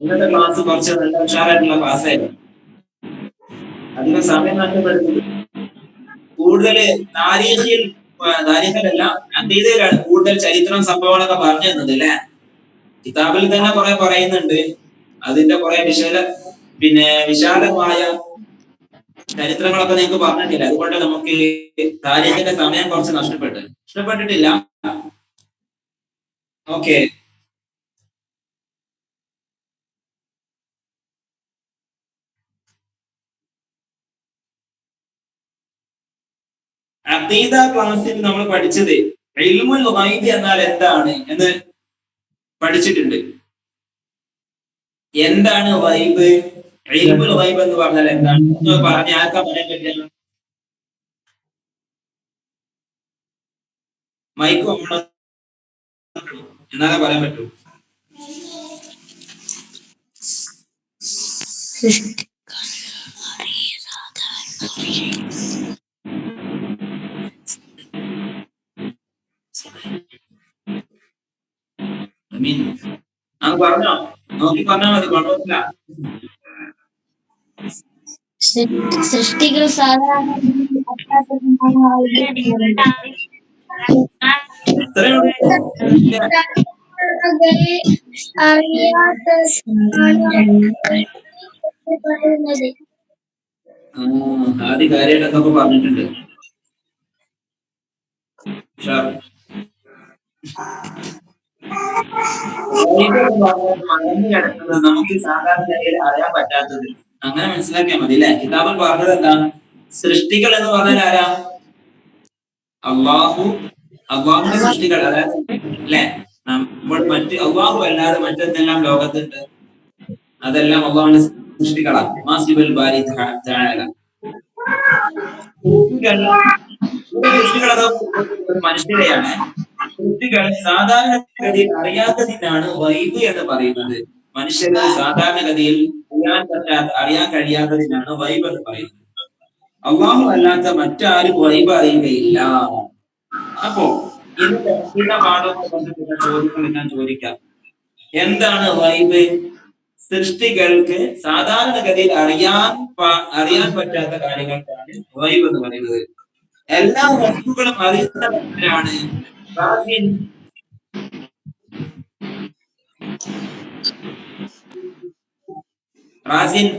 ഇന്നത്തെ ക്ലാസ് കുറച്ച് നല്ല ഉഷാറായിട്ടുള്ള ക്ലാസ്സായിരുന്നു. അധികം സമയം നഷ്ടപ്പെടുന്നത് കൂടുതൽ താരീഖിലല്ല അഖീദയിലാണ് കൂടുതൽ ചരിത്രം സംഭവങ്ങളൊക്കെ പറഞ്ഞു തന്നത് അല്ലെ. കിതാബിൽ തന്നെ കുറെ പറയുന്നുണ്ട്, അതിന്റെ കുറെ വിശാലമായ ചരിത്രങ്ങളൊക്കെ നിങ്ങൾക്ക് പറഞ്ഞിട്ടില്ല. അതുകൊണ്ട് നമുക്ക് താരീഖിന്റെ സമയം കുറച്ച് നഷ്ടപ്പെട്ടിട്ടില്ല. ഓക്കെ, അഖീദ ക്ലാസ്സിൽ നമ്മൾ പഠിച്ചത് ഇൽമുൽ ഗൈബ് എന്നാൽ എന്താണ് എന്ന് പഠിച്ചിട്ടുണ്ട്. എന്താണ് ഗൈബ്? ഇൽമുൽ ഗൈബ് എന്ന് പറഞ്ഞാൽ എന്താണ് പറഞ്ഞ ആർക്കാ പറയാൻ പറ്റില്ല? മൈക്ക് ഓൺ എന്നാലേ പറയാൻ പറ്റൂ. പറഞ്ഞോ, നോക്കി പറഞ്ഞാൽ മതി, കുഴപ്പമില്ല. സൃഷ്ടികൾ സാധാരണ ആദ്യ കാര്യമായിട്ടൊക്കെ പറഞ്ഞിട്ടുണ്ട്. നമുക്ക് സാധാരണ അറിയാൻ പറ്റാത്തത് അങ്ങനെ മനസ്സിലാക്കിയാൽ മതി അല്ലെ. കിതാബിൽ പറഞ്ഞത് എന്താണ്? സൃഷ്ടികൾ എന്ന് പറഞ്ഞാൽ ആരാ? അള്ളാഹുന്റെ സൃഷ്ടികൾ. അതായത് അല്ലെ, നമ്മൾ അള്ളാഹു അല്ലാതെ മറ്റെന്തെല്ലാം ലോകത്തുണ്ട് അതെല്ലാം അള്ളാഹുന്റെ സൃഷ്ടികളാണ്. മനുഷ്യരെയാണ്. സൃഷ്ടികൾ സാധാരണഗതിയിൽ അറിയാത്തതിനാണ് ഗൈബ് എന്ന് പറയുന്നത്. മനുഷ്യന് സാധാരണഗതിയിൽ അറിയാൻ കഴിയാത്തതിനാണ് ഗൈബ് എന്ന് പറയുന്നത്. അള്ളാഹു അല്ലാത്ത മറ്റാരും ഗൈബ് അറിയുകയില്ല. അപ്പോ ഇന്ന് പാഠവുമായി ബന്ധപ്പെട്ട ചോദ്യങ്ങൾ ഞാൻ ചോദിക്കാം. എന്താണ് ഗൈബ്? സൃഷ്ടികൾക്ക് സാധാരണഗതിയിൽ അറിയാൻ പറ്റാത്ത കാര്യങ്ങൾക്കാണ് ഗൈബ് എന്ന് പറയുന്നത്. എല്ലാ വസ്തുക്കളും അറിയുന്നവരാണ് റാസിൻ.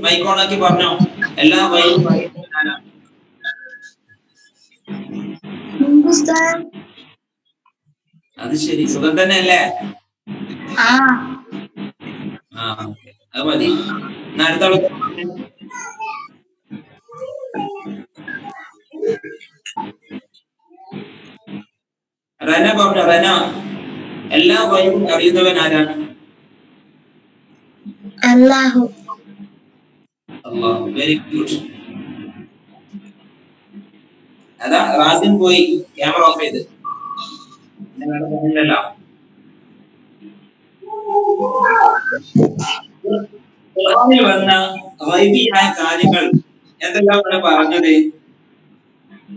മൈക്കോണാക്കി പറഞ്ഞോ. എല്ലാ ഗൈബും അറിയുന്നവരാണ്. അത് ശരി, സുഖം തന്നെ അല്ലേ? അത് മതി. അടുത്ത റന പറഞ്ഞ. റന, എല്ലാ ഗൈബും അറിയുന്നവൻ ആരാണ്? അല്ലാഹു. അല്ലാഹു. Very good. അതാ റാസിൻ പോയി ക്യാമറ ഓഫ് ചെയ്ത്. ഖുർആനിൽ വന്ന ഗൈബിയായ കാര്യങ്ങൾ എന്തെല്ലാമാണ് പറഞ്ഞത്?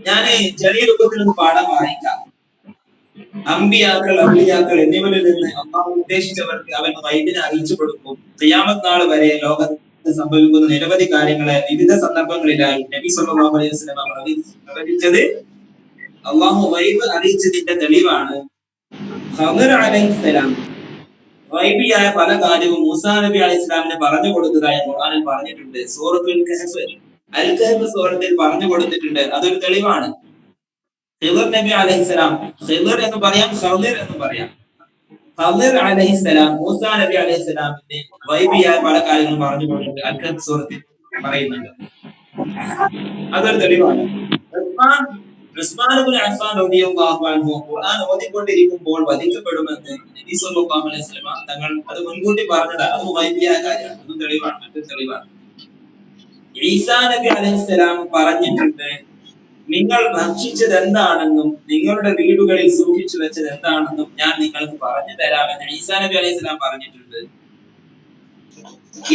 ഞാൻ ചെറിയ രൂപത്തിൽ ഒന്ന് പാഠം വായിക്കാം. അമ്പിയാക്കൾ, ഔലിയാക്കൾ എന്നിവരിൽ നിന്ന് അള്ളാഹു ഉദ്ദേശിച്ചവർക്ക് അവൻ ഗൈബിനെ അറിയിച്ചു കൊടുക്കും. ഖിയാമത്ത് നാൾ വരെ ലോകത്ത് സംഭവിക്കുന്ന നിരവധി കാര്യങ്ങളെ വിവിധ സന്ദർഭങ്ങളിലായി നബി സല്ലല്ലാഹു അലൈഹി വസല്ലം പ്രവചിച്ചത് അള്ളാഹു ഗൈബ് അറിയിച്ചതിന്റെ തെളിവാണ്. ഖദർ അലൈഹിസ്സലാം ഗൈബിയായ പല കാര്യവും മൂസാ നബി അലൈഹിസ്സലാമിന് പറഞ്ഞു കൊടുത്തതായി ഖുർആനിൽ പറഞ്ഞിട്ടുണ്ട്. സൂറത്തുൽ കഹ്ഫ്, അൽ കഹ്ഫ് സൂറത്തിൽ പറഞ്ഞു കൊടുത്തിട്ടുണ്ട്. അതൊരു തെളിവാണ്. ഖിദർ നബി അലൈഹിസ്സലാം, ഖിദർ എന്ന് പറയാം, ഖദിർ എന്ന് പറയാം. ഖദിർ അലൈഹിസ്സലാം മൂസാ നബി അലൈഹിസ്സലാമിന്റെ ഗൈബിയായ പല കാര്യങ്ങളും പറഞ്ഞു കൊടുത്തിട്ടുണ്ട്. അൽ കഹ്ഫ് സൂറത്തിൽ പറയുന്നുണ്ട്. അതൊരു തെളിവാണ്. ഉസ്മാൻ ഇബ്നു അഫ്ഫാൻ റളിയല്ലാഹു അൻഹു ഖുർആൻ ഓതിക്കൊണ്ടിരിക്കുമ്പോൾ വധിക്കപ്പെടുമെന്ന് നബി സല്ലല്ലാഹു അലൈഹി വസല്ലം തങ്ങൾ അത് മുൻകൂട്ടി പറഞ്ഞതാണ്. അത് ഗൈബിയായ കാര്യമാണ്. അതും തെളിവാണ്. മറ്റൊരു തെളിവാണ്, ഈസാ നബി അലൈഹിസ്സലാം പറഞ്ഞിട്ടുണ്ട്, നിങ്ങൾ ഭക്ഷിച്ചത് എന്താണെന്നും നിങ്ങളുടെ വീടുകളിൽ സൂക്ഷിച്ചു വെച്ചത് എന്താണെന്നും ഞാൻ നിങ്ങൾക്ക് പറഞ്ഞു തരാമെന്ന് ഈസാ നബി അലൈഹിസ്സലാം പറഞ്ഞിട്ടുണ്ട്.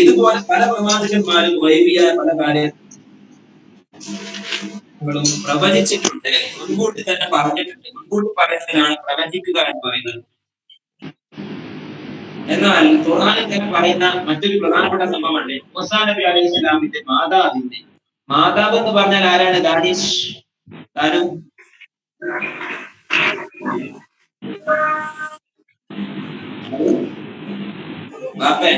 ഇതുപോലെ പല പ്രവാചകന്മാരും ഗൈബിയായ പല കാര്യങ്ങളും പ്രവചിച്ചിട്ടുണ്ട്. മുൻകൂട്ടി തന്നെ പറഞ്ഞിട്ടുണ്ട്. മുൻകൂട്ടി പറയുന്നതിനാണ് പ്രവചിക്കുക എന്ന് പറയുന്നത്. എന്നാൽ ഖുർആനിൽ തന്നെ പറയുന്ന മറ്റൊരു പ്രധാനപ്പെട്ട സംഭവമുണ്ട്. മൂസാ നബി അലൈഹി സ്വലാമിന്റെ മാതാവ് എന്ന് പറഞ്ഞാൽ ആരാണ്? ദാനിഷ് താനു ബാപ്പേ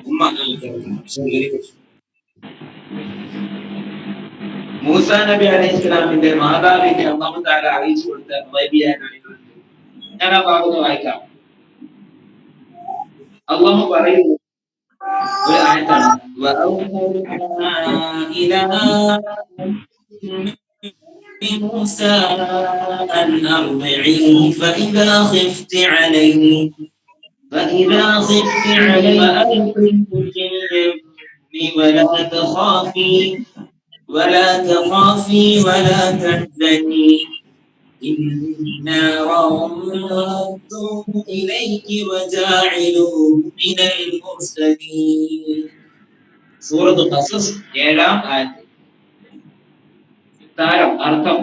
ഉമ്മ. മൂസാ നബി അലൈഹി സ്വലാമിന്റെ മാതാവിനെ അല്ലാഹു തആല അറിയിച്ചു കൊടുത്ത ഗൈബിയായ കാര്യങ്ങളുണ്ട്. ഞാൻ ആ ഭാഗത്ത് വായിക്കാം. അല്ലാഹു പറയുന്നു ഒരു ആയത്താണ്, വഅൗഹൈനാ ഇലാ موسى أن أرضعيه فإذا خفت عليه فألقيه في اليم ولا تخافي ولا تحزني إنا رادوه إليك وجاعلوه من المرسلين. സൂറത്തുൽ ഖസസ് 7-ാം ആയത്ത്. സാരം, അർത്ഥം: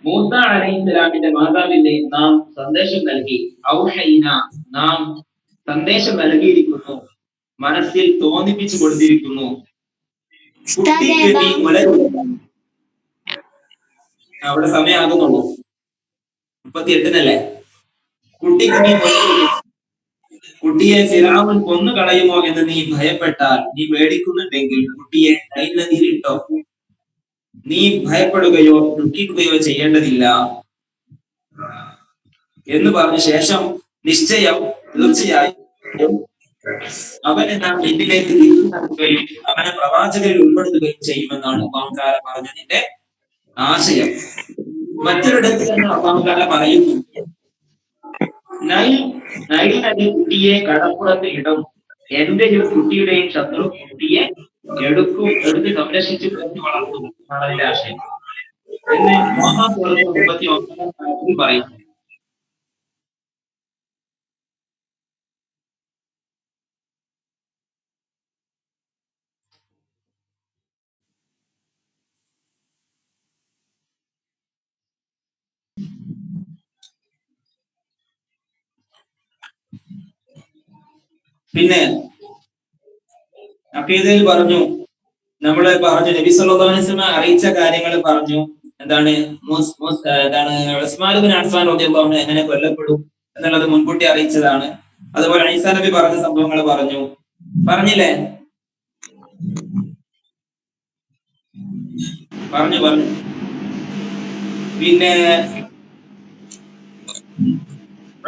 മൂസ അലൈഹിസ്സലാമിന്റെ മാതാവിനെ നാം സന്ദേശം നൽകി. ഔഹൈന, നാം സന്ദേശം നൽകിയിരിക്കുന്നു, മനസ്സിൽ തോന്നിപ്പിച്ചു കൊടുത്തിരിക്കുന്നു. കുട്ടിക്ക് നീ അവിടെ സമയമാകുന്നുള്ളൂ, 38-നല്ലേ. കുട്ടിക്ക് നീ കുട്ടിയെ ഫിർഔൻ കൊന്നു കളയുമോ എന്ന് നീ ഭയപ്പെട്ടാൽ, നീ പേടിക്കുന്നുണ്ടെങ്കിൽ കുട്ടിയെ നദിയിലിട്ടോ. നീ ഭയപ്പെടുകയോ ദുഃഖിക്കുകയോ ചെയ്യേണ്ടതില്ല എന്ന് പറഞ്ഞ ശേഷം തീർച്ചയായും അവനെ നാം നിന്നിലേക്ക് തിരിച്ചുനടക്കുകയും അവനെ പ്രവാചകരിൽ ഉൾപ്പെടുത്തുകയും ചെയ്യുമെന്നാണ് അല്ലാഹു പറഞ്ഞതിന്റെ ആശയം. മറ്റൊരിടത്ത് തന്നെ അല്ലാഹു പറയുന്നു, നൈൽ നദി കുട്ടിയെ കടപ്പുറത്ത് ഇടും, എന്റെയും കുട്ടിയുടെയും ശത്രു കുട്ടിയെ എടുത്ത് സംരക്ഷിച്ച് വളർത്തും എന്നാണ് അതിന്റെ ആശയം എന്ന് മുഹമ്മദ് 39 പറയുന്നു. പിന്നെ അഖീദയിൽ പറഞ്ഞു, നമ്മള് പറഞ്ഞു, നബി സല്ലല്ലാഹു അലൈഹി വസല്ലം അറിയിച്ച കാര്യങ്ങൾ പറഞ്ഞു. എന്താണ് ഉസ്മാൻ ഇബ്നു അഫ്ഫാൻ റളിയല്ലാഹു അൻഹു എങ്ങനെ കൊല്ലപ്പെടും എന്നുള്ളത് മുൻകൂട്ടി അറിയിച്ചതാണ്. അതുപോലെ ഈസാ നബി പറഞ്ഞ സംഭവങ്ങൾ പറഞ്ഞില്ലേ? പറഞ്ഞു. പിന്നെ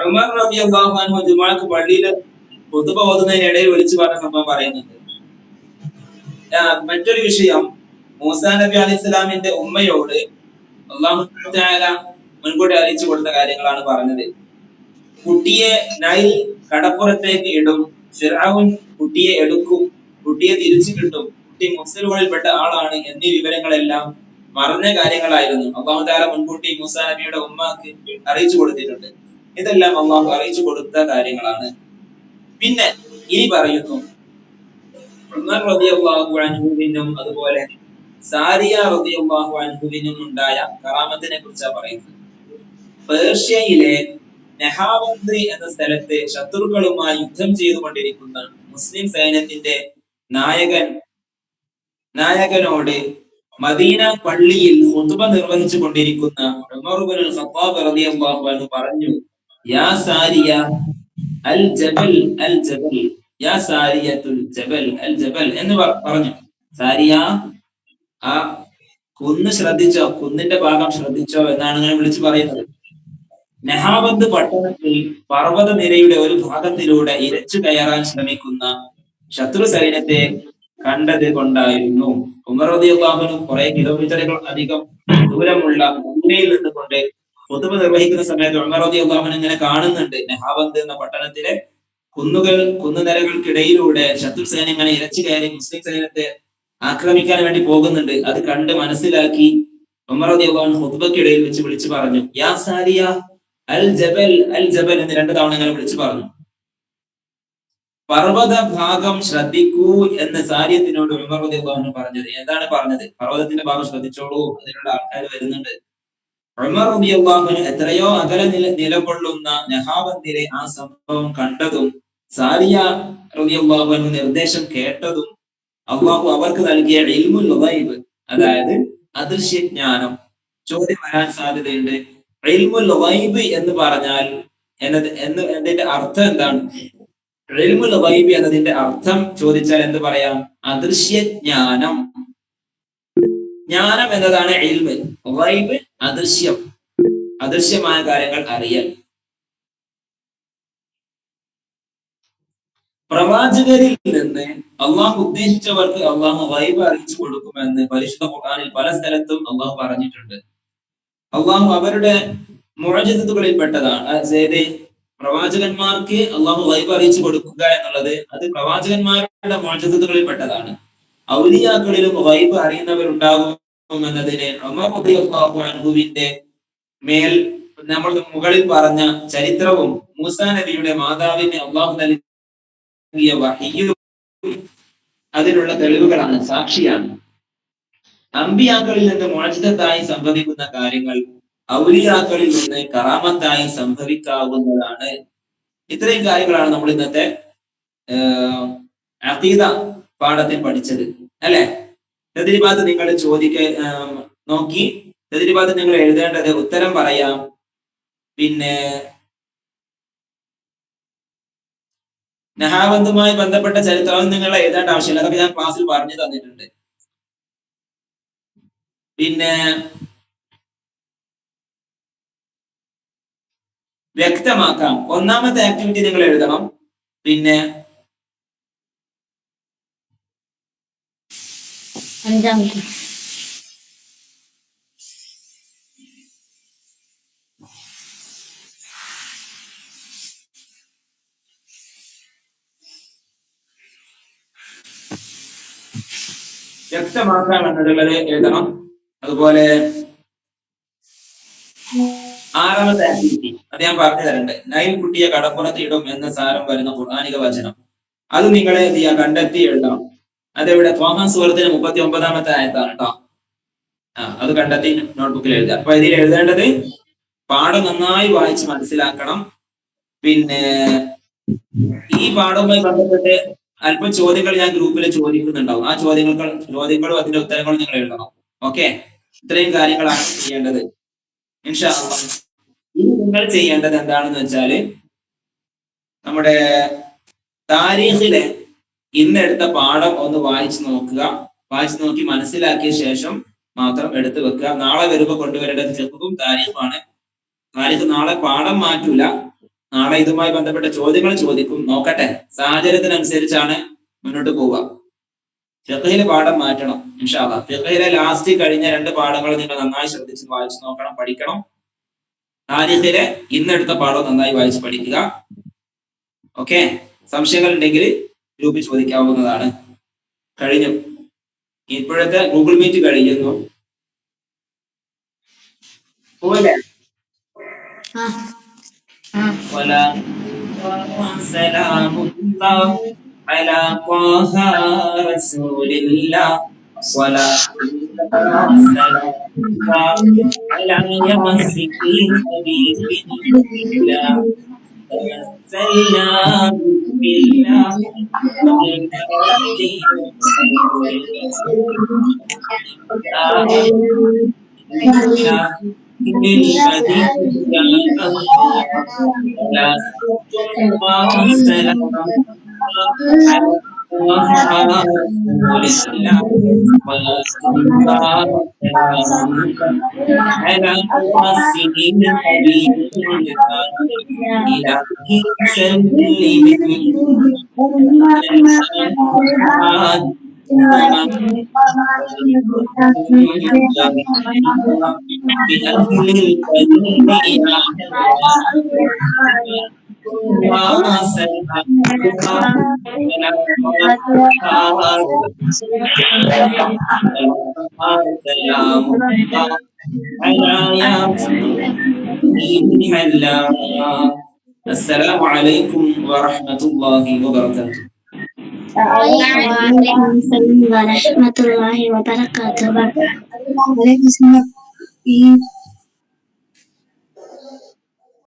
ഉമർ റളിയല്ലാഹു അൻഹു ജുമുഅക്ക് പള്ളിയിൽ ഖുതുബ ഓതുന്നതിനിടയിൽ വിളിച്ചു പറഞ്ഞ സംഭവം പറയുന്നുണ്ട്. മറ്റൊരു വിഷയം, മൂസാ നബി അലൈഹി സ്വലാമിന്റെ ഉമ്മയോട് അല്ലാഹു തആല മുൻകൂട്ടി അറിയിച്ചു കൊടുത്ത കാര്യങ്ങളാണ് പറഞ്ഞത്. കുട്ടിയെ നൈൽ കടപ്പുറത്തേക്ക് ഇടും, ഫിർഔൻ കുട്ടിയെ എടുക്കും, കുട്ടിയെ തിരിച്ചു കിട്ടും, കുട്ടി മുസ്ലിമുകളിൽപ്പെട്ട ആളാണ് എന്നീ വിവരങ്ങളെല്ലാം മറഞ്ഞ കാര്യങ്ങളായിരുന്നു. അല്ലാഹു തആല മുൻകൂട്ടി മൂസാ നബിയുടെ ഉമ്മക്ക് അറിയിച്ചു കൊടുത്തിട്ടുണ്ട്. ഇതെല്ലാം അല്ലാഹു അറിയിച്ചു കൊടുത്ത കാര്യങ്ങളാണ്. പിന്നെ ഇനി പറയുന്നു, ഉമർ റളിയല്ലാഹു അൻഹുവിനും അതുപോലെ സാരിയ റളിയല്ലാഹു അൻഹുവിനും ഉണ്ടായ കറാമത്തിനെ കുറിച്ചാണ് പറയുന്നത്. പേർഷ്യയിലെ നെഹാവന്ത് എന്ന സ്ഥലത്ത് ശത്രുക്കളുമായി യുദ്ധം ചെയ്തുകൊണ്ടിരിക്കുന്ന മുസ്ലിം സൈന്യത്തിന്റെ നായകനോട് മദീന പള്ളിയിൽ ഖുതുബ നിർവഹിച്ചു കൊണ്ടിരിക്കുന്ന ഉമർ ഇബ്നുൽ ഖത്താബ് റളിയല്ലാഹു അൻഹു പറഞ്ഞു, യാ സാരിയ അൽ ജബൽ അൽ ജബൽ, യാ സാരിയത്തുൽ ജബൽ അൽ ജബൽ എന്ന് പറഞ്ഞു. സാരിയ, ആ കുന്ന് ശ്രദ്ധിച്ചോ, കുന്നിന്റെ ഭാഗം ശ്രദ്ധിച്ചോ എന്നാണ് ഇങ്ങനെ വിളിച്ചു പറയുന്നത്. നെഹാബന്ദ് പട്ടണത്തിൽ പർവ്വത നിരയുടെ ഒരു ഭാഗത്തിലൂടെ ഇരച്ചു കയറാൻ ശ്രമിക്കുന്ന ശത്രു സൈന്യത്തെ കണ്ടത് കൊണ്ടായിരുന്നു. ഉമർ റളിയല്ലാഹു അൻഹു കുറെ കിലോമീറ്ററുകൾ അധികം ദൂരമുള്ള മദീനയിൽ നിന്നുകൊണ്ട് ഖുതുബ നിർവഹിക്കുന്ന സമയത്ത് ഉമർ റളിയല്ലാഹു അൻഹു ഇങ്ങനെ കാണുന്നുണ്ട്, നെഹാബന്ദ് എന്ന പട്ടണത്തിലെ കുന്നുനിരകൾക്കിടയിലൂടെ ശത്രു സൈന്യം ഇങ്ങനെ ഇരച്ചു കയറി മുസ്ലിം സൈന്യത്തെ ആക്രമിക്കാൻ വേണ്ടി പോകുന്നുണ്ട്. അത് കണ്ട് മനസ്സിലാക്കി ഉമർ റളിയല്ലാഹു അൻഹു ഖുതുബക്കിടയിൽ വെച്ച് വിളിച്ചു പറഞ്ഞു, യാ സാരിയ അൽ ജബൽ അൽ ജബൽ എന്ന് 2 തവണ ഇങ്ങനെ വിളിച്ചു പറഞ്ഞു. പർവ്വത ഭാഗം ശ്രദ്ധിക്കൂ എന്ന് സാരിയത്തിനോട് ഉമർ റളിയല്ലാഹു അൻഹു പറഞ്ഞത്. എന്താണ് പറഞ്ഞത്? പർവ്വതത്തിന്റെ ഭാഗം ശ്രദ്ധിച്ചോളൂ, അതിനുള്ള ആൾക്കാർ വരുന്നുണ്ട്. ഉമർ റളിയല്ലാഹു അൻഹു എത്രയോ അകലെ നിലകൊള്ളുന്ന നഹാബന്ദിലെ ആ സംഭവം കണ്ടതും സാരിയ റളിയല്ലാഹു അൻഹു നിർദ്ദേശം കേട്ടതും അള്ളാഹു അവർക്ക് നൽകിയ ഇൽമുൽ ഗൈബ്, അതായത് അദൃശ്യജ്ഞാനം. ചോദ്യം വരാൻ സാധ്യതയുണ്ട്. ഇൽമുൽ ഗൈബ് എന്ന് പറഞ്ഞാൽ എന്നതിന്റെ അർത്ഥം എന്താണ്? ഇൽമുൽ ഗൈബ് എന്നതിന്റെ അർത്ഥം ചോദിച്ചാൽ എന്ത് പറയാം? അദൃശ്യജ്ഞാനം. ജ്ഞാനം എന്നതാണ് ഇൽമ്. ഗൈബ് അദൃശ്യം, അദൃശ്യമായ കാര്യങ്ങൾ അറിയൽ. പ്രവാചകരിൽ നിന്ന് അള്ളാഹു ഉദ്ദേശിച്ചവർക്ക് അള്ളാഹു ഗൈബ് അറിയിച്ചു കൊടുക്കുമെന്ന് പരിശുദ്ധ ഖുർആനിൽ പല സ്ഥലത്തും അള്ളാഹു പറഞ്ഞിട്ടുണ്ട്. അള്ളാഹു അവരുടെ മുഅ്ജിസത്തുകളിൽ പെട്ടതാണ്. അതായത് പ്രവാചകന്മാർക്ക് അള്ളാഹു ഗൈബ് അറിയിച്ചു കൊടുക്കുക എന്നുള്ളത് അത് പ്രവാചകന്മാരുടെ മുഅ്ജിസത്തുകളിൽ പെട്ടതാണ്. ഔലിയാക്കളിലും ഗൈബ് അറിയുന്നവരുണ്ടാകും എന്നതിന് ഉമർ റളിയല്ലാഹു അൻഹുവിന്റെ മേൽ നമ്മൾ മുകളിൽ പറഞ്ഞ ചരിത്രവും മൂസാ നബിയുടെ മാതാവിന് അള്ളാഹു നൽകിയ വഹയ്യും അതിനുള്ള തെളിവുകളാണ്, സാക്ഷിയാണ്. അമ്പിയാക്കളിൽ നിന്ന് മുഅ്ജിസത്തായി സംഭവിക്കുന്ന കാര്യങ്ങൾ ഔലിയാക്കളിൽ നിന്ന് കറാമത്തായി സംഭവിക്കാവുന്നതാണ്. ഇത്രയും കാര്യങ്ങളാണ് നമ്മൾ ഇന്നത്തെ അഖീദ പാഠത്തിൽ പഠിച്ചത്, അല്ലെ? തദ്രീബാത്ത് നിങ്ങൾ നോക്കി തദ്രീബാത്ത് നിങ്ങൾ എഴുതേണ്ടത് ഉത്തരം പറയാം, പിന്നെ നഹാബന്ദുമായി ബന്ധപ്പെട്ട ചരിത്രം നിങ്ങൾ എഴുതേണ്ട ആവശ്യമില്ല, അതൊക്കെ ഞാൻ ക്ലാസ്സിൽ പറഞ്ഞു തന്നിട്ടുണ്ട്. പിന്നെ വ്യക്തമാക്കാം. ഒന്നാമത്തെ ആക്ടിവിറ്റി നിങ്ങൾ എഴുതണം. പിന്നെ വ്യക്തമാക്കാം എന്നുള്ളത് എഴുതണം. അതുപോലെ ആറാമത്തെ ആക്ടിവിറ്റി അത് ഞാൻ പറഞ്ഞു തരണ്ടേ. നൈൽ കുട്ടിയെ കടപ്പുറത്ത് ഇടും എന്ന സാരം വരുന്ന ഖുർആനിക വചനം അത് നിങ്ങളെ എന്ത് ചെയ്യാ, കണ്ടെത്തി എഴുതണം. അതെവിടെ? ത്വാഹ സൂറത്തിന് 39-ാമത്തെ ആയത്താണ് കേട്ടോ. അത് കണ്ടെത്തി നോട്ട്ബുക്കിൽ എഴുതുക. അപ്പൊ ഇതിൽ എഴുതേണ്ടത് പാഠം നന്നായി വായിച്ച് മനസ്സിലാക്കണം. പിന്നെ ഈ പാഠവുമായി ബന്ധപ്പെട്ട് അല്പം ചോദ്യങ്ങൾ ഞാൻ ഗ്രൂപ്പിൽ ചോദിക്കുന്നുണ്ടാവും. ആ ചോദ്യങ്ങളും അതിന്റെ ഉത്തരങ്ങളും നിങ്ങൾ എഴുതണം. ഓക്കെ, ഇത്രയും കാര്യങ്ങളാണ് ചെയ്യേണ്ടത്. ഇൻഷാ അല്ലാഹ് ഇനി നിങ്ങൾ ചെയ്യേണ്ടത് എന്താണെന്ന് വെച്ചാല് നമ്മുടെ താരീഖിലെ ഇന്നെടുത്ത പാഠം ഒന്ന് വായിച്ചു നോക്കുക. വായിച്ചു നോക്കി മനസ്സിലാക്കിയ ശേഷം മാത്രം എടുത്തു വെക്കുക. നാളെ വരുമ്പോൾ കൊണ്ടുവരേണ്ടത് ഫിഖ്ഹും താരീഖുമാണ്. താരീഖ് നാളെ പാഠം മാറ്റൂല, നാളെ ഇതുമായി ബന്ധപ്പെട്ട ചോദ്യങ്ങൾ ചോദിക്കും. നോക്കട്ടെ, സാഹചര്യത്തിനനുസരിച്ചാണ് മുന്നോട്ട് പോവുക. ഫിഖ്ഹിലെ പാഠം മാറ്റണം ഇൻഷാ അല്ലാഹ്. ഫിഖ്ഹിലെ ലാസ്റ്റ് കഴിഞ്ഞ 2 പാഠങ്ങൾ നിങ്ങൾ നന്നായി ശ്രദ്ധിച്ച് വായിച്ചു നോക്കണം, പഠിക്കണം. താരീഖിലെ ഇന്നെടുത്ത പാഠം നന്നായി വായിച്ച് പഠിക്കുക. ഓക്കെ, സംശയങ്ങൾ ഉണ്ടെങ്കിൽ ഗ്രൂപ്പിൽ ചോദിക്കാവുന്നതാണ്. കഴിഞ്ഞു. ഇപ്പോഴത്തെ ഗൂഗിൾ മീറ്റ് കഴിയുന്നു. പോലെ على طه رسول الله صلاة الله على ياسين حبيب الله توسلنا بالله السلام عليكم ورحمة الله وبركاته. وعليكم السلام ورحمة الله وبركاته.